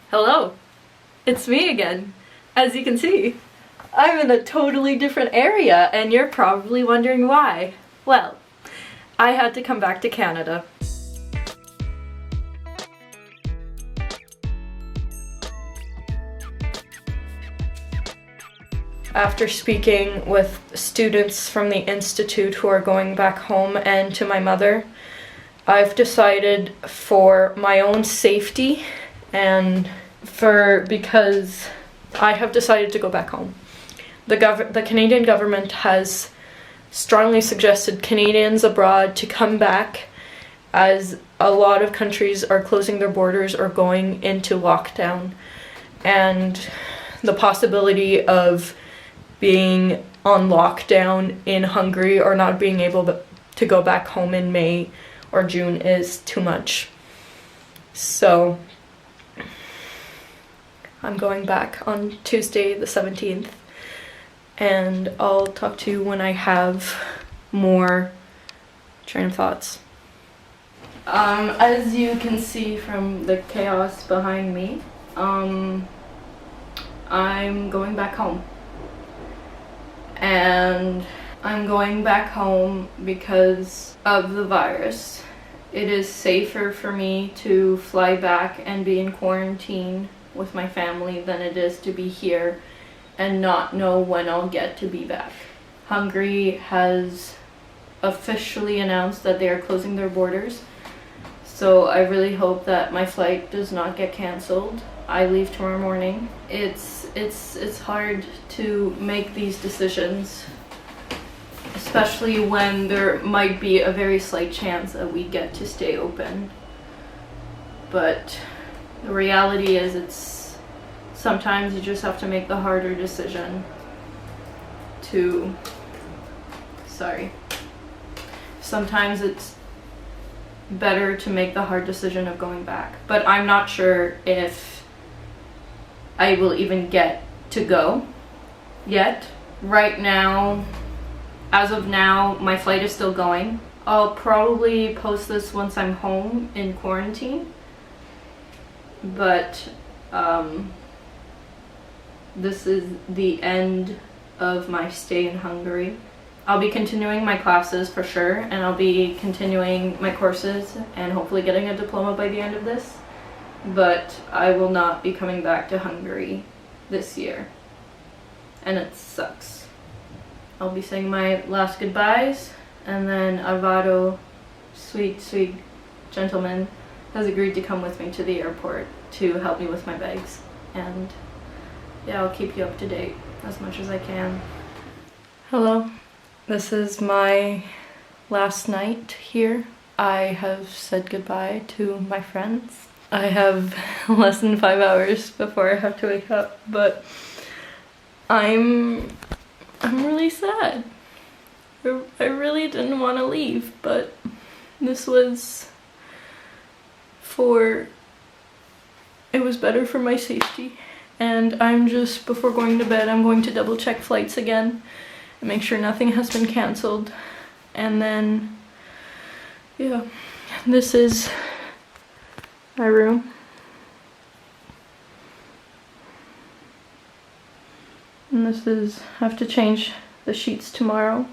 Hello, it's me again. As you can see, I'm in a totally different area and you're probably wondering why. Well, I had to come back to Canada. After speaking with students from the Institute who are going back home and to my mother, I've decided for my own safety and because I have decided to go back home. The Canadian government has strongly suggested Canadians abroad to come back, as a lot of countries are closing their borders or going into lockdown, and the possibility of being on lockdown in Hungary or not being able to go back home in May or June is too much. So I'm going back on Tuesday the 17th, and I'll talk to you when I have more train of thoughts. As you can see from the chaos behind me, I'm going back home. And I'm going back home because of the virus. It is safer for me to fly back and be in quarantine with my family than it is to be here and not know when I'll get to be back. Hungary has officially announced that they are closing their borders, so I really hope that my flight does not get cancelled. I leave tomorrow morning. It's hard to make these decisions, especially when there might be a very slight chance that we get to stay open. But the reality is sometimes you just have to make the harder decision sometimes it's better to make the hard decision of going back. But I'm not sure if I will even get to go yet. Right now, as of now, my flight is still going. I'll probably post this once I'm home in quarantine, but this is the end of my stay in Hungary. I'll be continuing my classes for sure, and I'll be continuing my courses and hopefully getting a diploma by the end of this. But I will not be coming back to Hungary this year, and it sucks. I'll be saying my last goodbyes, and then Alvaro, sweet gentleman, has agreed to come with me to the airport to help me with my bags. And yeah, I'll keep you up to date as much as I can. Hello, this is my last night here. I have said goodbye to my friends. I have less than 5 hours before I have to wake up, but I'm really sad. I really didn't want to leave, but this was it was better for my safety. And before going to bed, I'm going to double check flights again and make sure nothing has been cancelled. And then, yeah, this is my room. And I have to change the sheets tomorrow.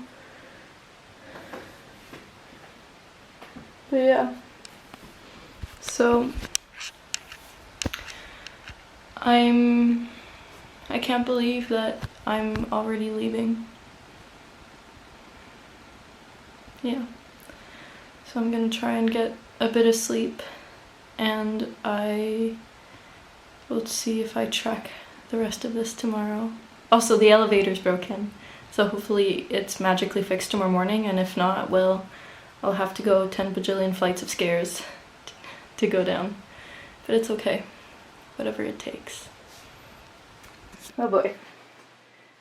But yeah. So I can't believe that I'm already leaving. Yeah. So I'm gonna try and get a bit of sleep, and I will see if I track the rest of this tomorrow. Also, the elevator's broken, so hopefully it's magically fixed tomorrow morning, and if not, I'll have to go 10 bajillion flights of stairs to go down. But it's okay, whatever it takes. Oh boy.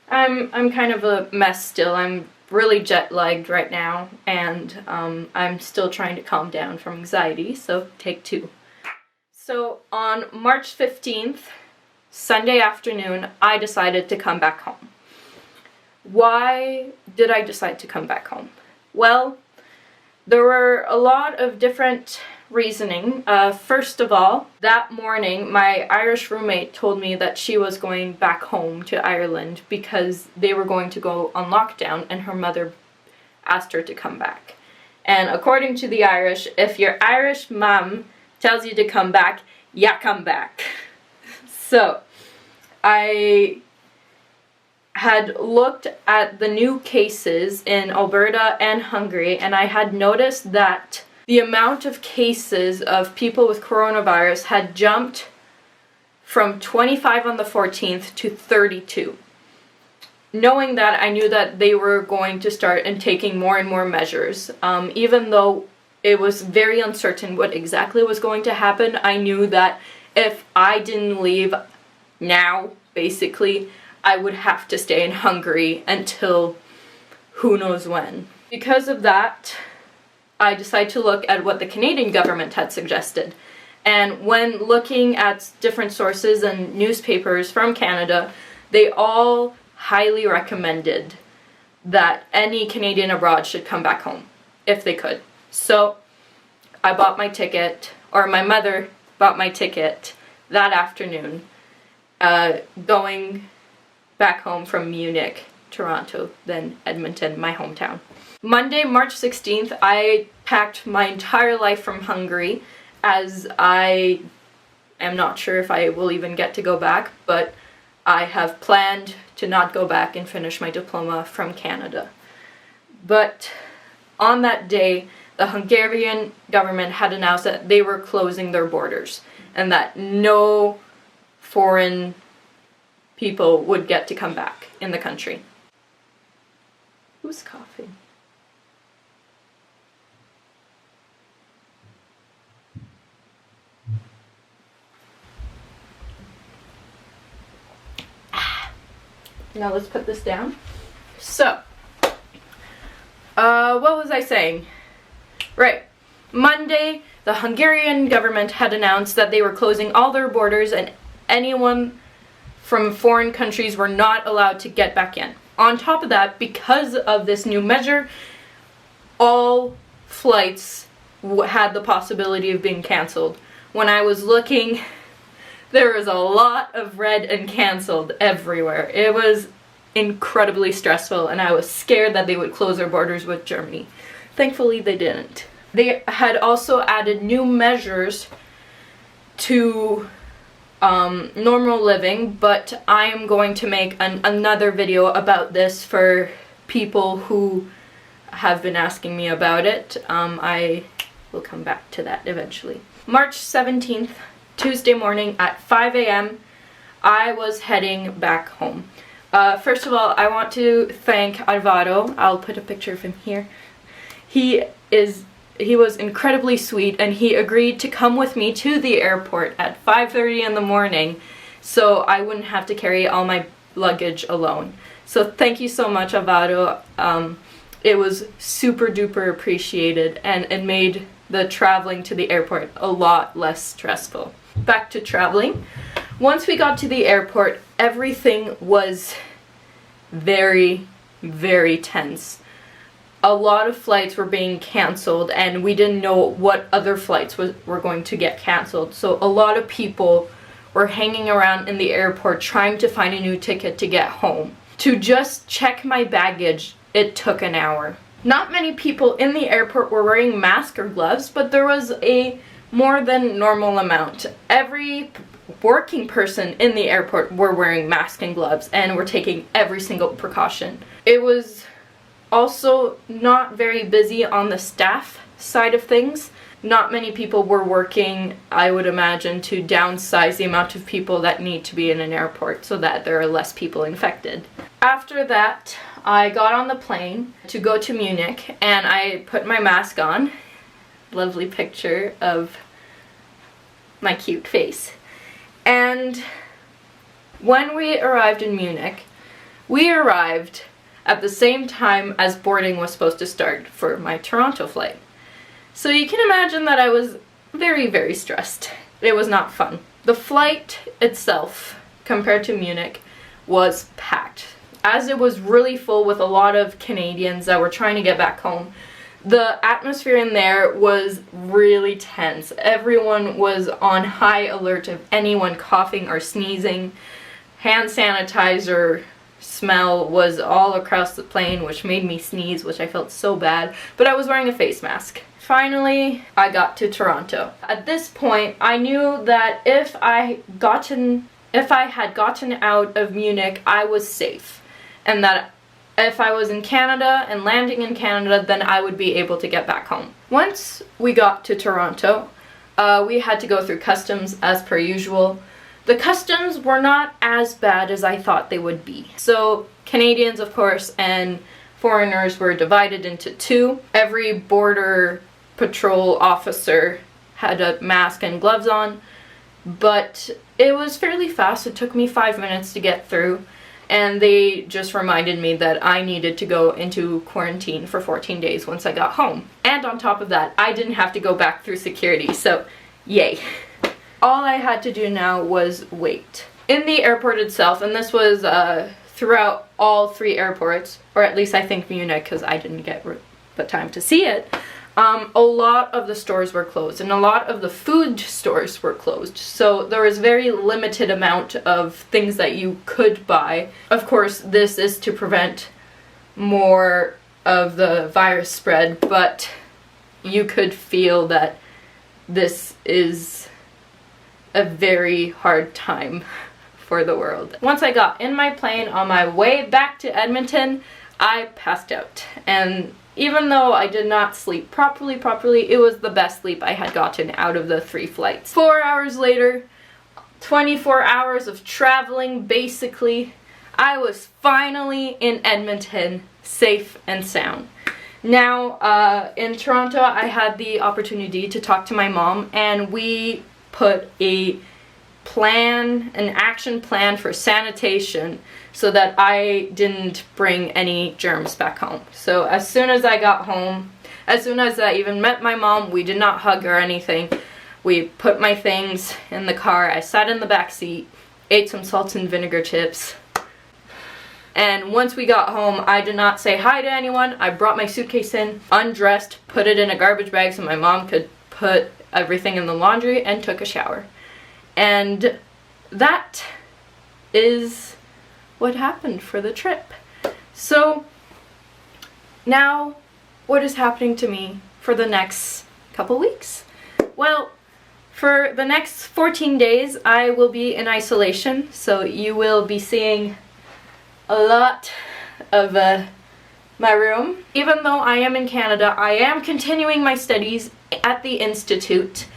I'm kind of a mess still. I'm really jet-lagged right now, and I'm still trying to calm down from anxiety, so take 2. So on March 15th, Sunday afternoon, I decided to come back home. Why did I decide to come back home? Well, there were a lot of different reasoning. First of all, that morning my Irish roommate told me that she was going back home to Ireland because they were going to go on lockdown and her mother asked her to come back. And according to the Irish, if your Irish mum tells you to come back, ya come back. So I had looked at the new cases in Alberta and Hungary, and I had noticed that the amount of cases of people with coronavirus had jumped from 25 on the 14th to 32. Knowing that, I knew that they were going to start and taking more and more measures. Even though it was very uncertain what exactly was going to happen, I knew that if I didn't leave now, basically, I would have to stay in Hungary until who knows when. Because of that, I decided to look at what the Canadian government had suggested. And when looking at different sources and newspapers from Canada, they all highly recommended that any Canadian abroad should come back home, if they could. So I bought my ticket, or my mother bought my ticket that afternoon, going back home from Munich, Toronto, then Edmonton, my hometown. Monday, March 16th, I packed my entire life from Hungary, as I am not sure if I will even get to go back, but I have planned to not go back and finish my diploma from Canada. But on that day, the Hungarian government had announced that they were closing their borders and that no foreign people would get to come back in the country. Who's coughing? Now let's put this down. So, what was I saying? Right. Monday, the Hungarian government had announced that they were closing all their borders and anyone from foreign countries were not allowed to get back in. On top of that, because of this new measure, all flights had the possibility of being canceled. When I was looking, there was a lot of red and canceled everywhere. It was incredibly stressful, and I was scared that they would close their borders with Germany. Thankfully, they didn't. They had also added new measures to normal living, but I am going to make another video about this for people who have been asking me about it. I will come back to that eventually. March 17th, Tuesday morning at 5 a.m. I was heading back home. First of all, I want to thank Alvaro. I'll put a picture of him here. He was incredibly sweet, and he agreed to come with me to the airport at 5:30 in the morning so I wouldn't have to carry all my luggage alone. So thank you so much, Alvaro. It was super duper appreciated, and it made the traveling to the airport a lot less stressful. Back to traveling. Once we got to the airport, everything was very, very tense. A lot of flights were being canceled, and we didn't know what other flights were going to get canceled. So a lot of people were hanging around in the airport trying to find a new ticket to get home. To just check my baggage, it took an hour. Not many people in the airport were wearing masks or gloves, but there was a more than normal amount. Every working person in the airport were wearing masks and gloves and were taking every single precaution. It was also not very busy on the staff side of things. Not many people were working, I would imagine, to downsize the amount of people that need to be in an airport so that there are less people infected. After that, I got on the plane to go to Munich, and I put my mask on. Lovely picture of my cute face. And when we arrived in Munich, we arrived at the same time as boarding was supposed to start for my Toronto flight. So you can imagine that I was very, very stressed. It was not fun. The flight itself, compared to Munich, was packed. As it was really full with a lot of Canadians that were trying to get back home, The atmosphere in there was really tense. Everyone was on high alert of anyone coughing or sneezing. Hand sanitizer smell was all across the plane, which made me sneeze, which I felt so bad, but I was wearing a face mask. Finally, I got to Toronto. At this point, I knew that if I had gotten out of Munich, I was safe, and that if I was in Canada and landing in Canada, then I would be able to get back home. Once we got to Toronto, we had to go through customs as per usual. The customs were not as bad as I thought they would be. So Canadians, of course, and foreigners were divided into two. Every border patrol officer had a mask and gloves on, but it was fairly fast. It took me 5 minutes to get through. And they just reminded me that I needed to go into quarantine for 14 days once I got home. And on top of that, I didn't have to go back through security, so yay. All I had to do now was wait. In the airport itself, and this was throughout all 3 airports, or at least I think Munich, because I didn't get the time to see it, a lot of the stores were closed, and a lot of the food stores were closed. So there was very limited amount of things that you could buy. Of course, this is to prevent more of the virus spread, but you could feel that this is a very hard time for the world. Once I got in my plane on my way back to Edmonton, I passed out. And even though I did not sleep properly, it was the best sleep I had gotten out of the 3 flights. 4 hours later, 24 hours of traveling, basically, I was finally in Edmonton, safe and sound. Now, in Toronto, I had the opportunity to talk to my mom, and we put an action plan for sanitation so that I didn't bring any germs back home. So as soon as I got home, as soon as I even met my mom, we did not hug or anything. We put my things in the car, I sat in the back seat, ate some salt and vinegar chips, and once we got home, I did not say hi to anyone. I brought my suitcase in, undressed, put it in a garbage bag so my mom could put everything in the laundry, and took a shower. And that is what happened for the trip. So now, what is happening to me for the next couple weeks? Well, for the next 14 days, I will be in isolation, so you will be seeing a lot of my room. Even though I am in Canada, I am continuing my studies at the Institute.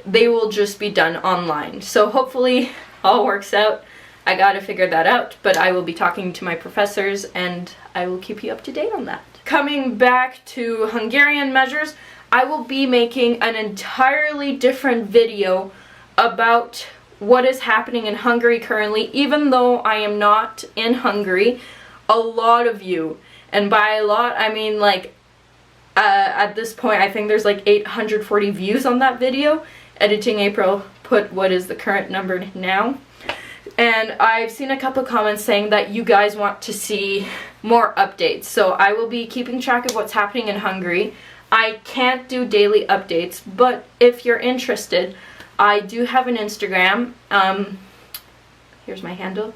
They will just be done online. So hopefully all works out. I gotta figure that out, but I will be talking to my professors and I will keep you up to date on that. Coming back to Hungarian measures, I will be making an entirely different video about what is happening in Hungary currently. Even though I am not in Hungary, a lot of you, and by a lot I mean like at this point I think there's like 840 views on that video. Editing April put what is the current number now. And I've seen a couple comments saying that you guys want to see more updates. So I will be keeping track of what's happening in Hungary. I can't do daily updates, but if you're interested, I do have an Instagram. Here's my handle.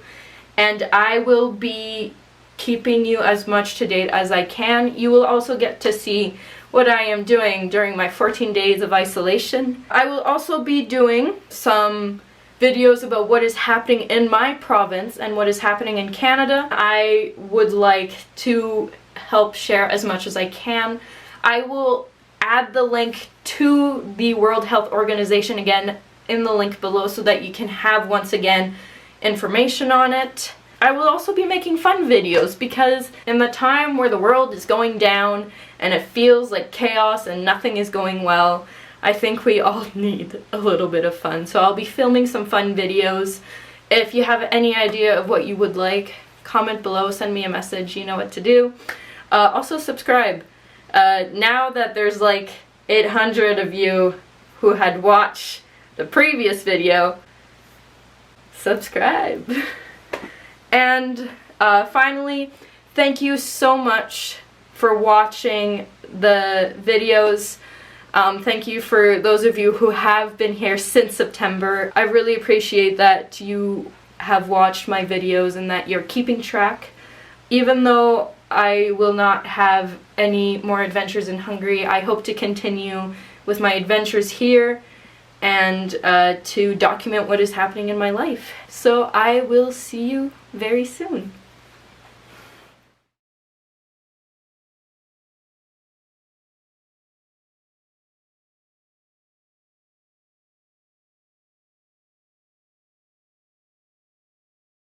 And I will be keeping you as much to date as I can. You will also get to see what I am doing during my 14 days of isolation. I will also be doing some videos about what is happening in my province and what is happening in Canada. I would like to help share as much as I can. I will add the link to the World Health Organization again in the link below so that you can have, once again, information on it. I will also be making fun videos because in the time where the world is going down and it feels like chaos and nothing is going well, I think we all need a little bit of fun. So I'll be filming some fun videos. If you have any idea of what you would like, comment below, send me a message, you know what to do. Also subscribe. Now that there's like 800 of you who had watched the previous video, subscribe. And finally, thank you so much for for watching the videos. Thank you for those of you who have been here since September. I really appreciate that you have watched my videos and that you're keeping track. Even though I will not have any more adventures in Hungary, I hope to continue with my adventures here and to document what is happening in my life. So I will see you very soon.